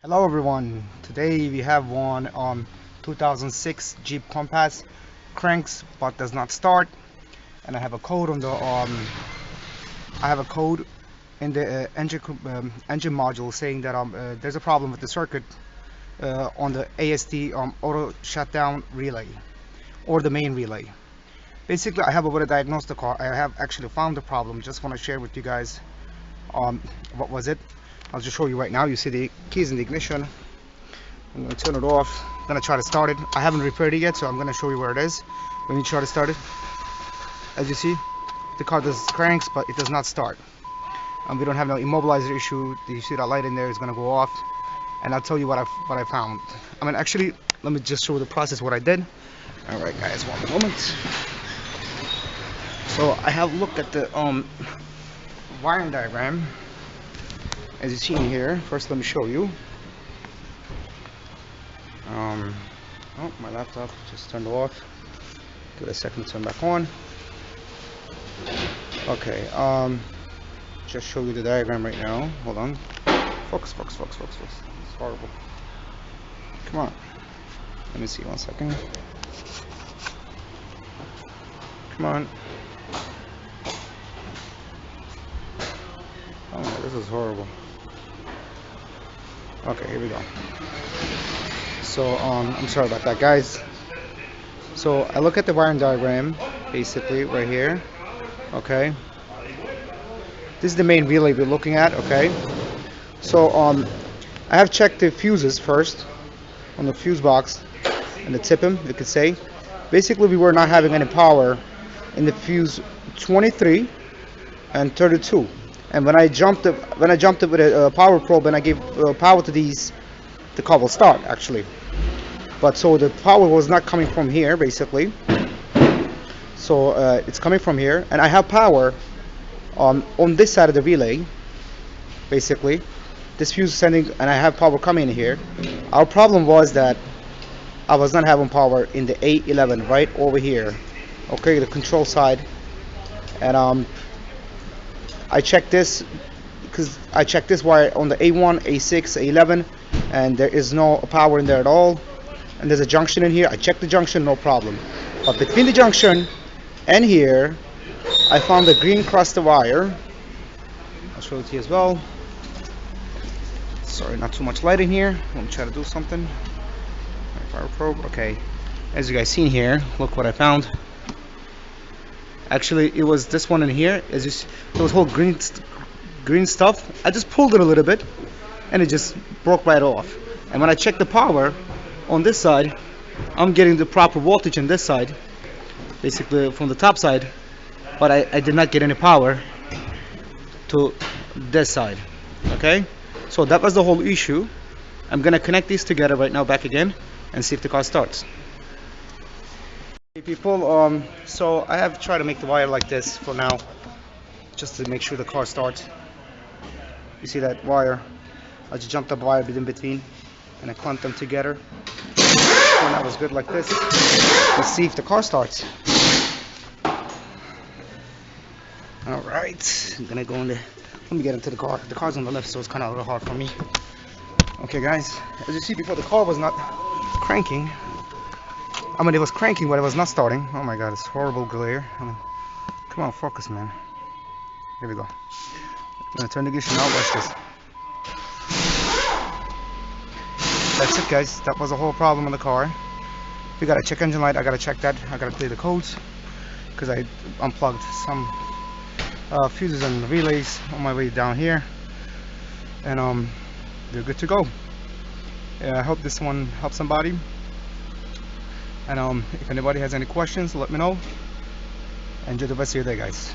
Hello everyone. Today we have one 2006 Jeep Compass, cranks but does not start, and I have a code on the I have a code in the engine module saying that there's a problem with the circuit on the AST auto shutdown relay or the main relay. Basically, I have a diagnostic car. I have actually found the problem. Just want to share with you guys what was it. I'll just show you right now. You see the keys in the ignition. I'm going to turn it off. I'm going to try to start it. I haven't repaired it yet, so I'm going to show you where it is when you try to start it. As you see, the car does cranks, but it does not start. We don't have no immobilizer issue. You see that light in there is going to go off, and I'll tell you what I found. I mean, actually, let me just show you the process what I did. All right, guys, one moment. So I have looked at the wiring diagram. As you see in here, first let me show you. Oh, my laptop just turned off. Give it a second to turn back on. Okay, just show you the diagram right now. Hold on. Focus. It's horrible. Come on. Let me see 1 second. Come on. Oh, this is horrible. Okay, here we go. So I'm sorry about that, guys. So I look at the wiring diagram basically right here. Okay, this is the main relay we're looking at. Okay, so I have checked the fuses first on the fuse box and the tip-in, you could say. Basically, we were not having any power in the fuse 23 and 32. And when I jumped it with a power probe and I gave power to these, the car will start actually. But so the power was not coming from here basically. So it's coming from here, and I have power on this side of the relay. Basically, this fuse is sending, and I have power coming in here. Our problem was that I was not having power in the A11 right over here. Okay, the control side, and I checked this because I checked this wire on the A1, A6, A11, and there is no power in there at all. And there's a junction in here. I checked the junction, no problem. But between the junction and here, I found a green CRUSTY wire. I'll show it to you as well. Sorry, not too much light in here. Let me try to do something. My fire probe. Okay, as you guys seen here, look what I found. Actually, it was this one in here. As you see, there was whole green stuff. I just pulled it a little bit, and it just broke right off. And when I checked the power on this side, I'm getting the proper voltage on this side, basically from the top side, but I did not get any power to this side. Okay, so that was the whole issue. I'm gonna connect these together right now back again and see if the car starts. Hey people, so I have tried to make the wire like this for now, just to make sure the car starts. You see that wire? I just jumped the wire in between and I clamped them together. And that was good like this. Let's see if the car starts. Alright, I'm gonna go in the, let me get into the car. The car's on the left, so it's kind of a little hard for me. Okay guys, as you see before, the car was not cranking. I mean, it was cranking, but it was not starting. Oh my god, it's horrible glare. I mean, come on, focus, man. Here we go. I'm gonna turn the ignition out. Watch this. That's it, guys. That was the whole problem on the car. If you got a check engine light, I gotta check that. I gotta clear the codes because I unplugged some fuses and relays on my way down here, and they're good to go. Yeah, I hope this one helps somebody. And if anybody has any questions, let me know. Enjoy the rest of your day, guys.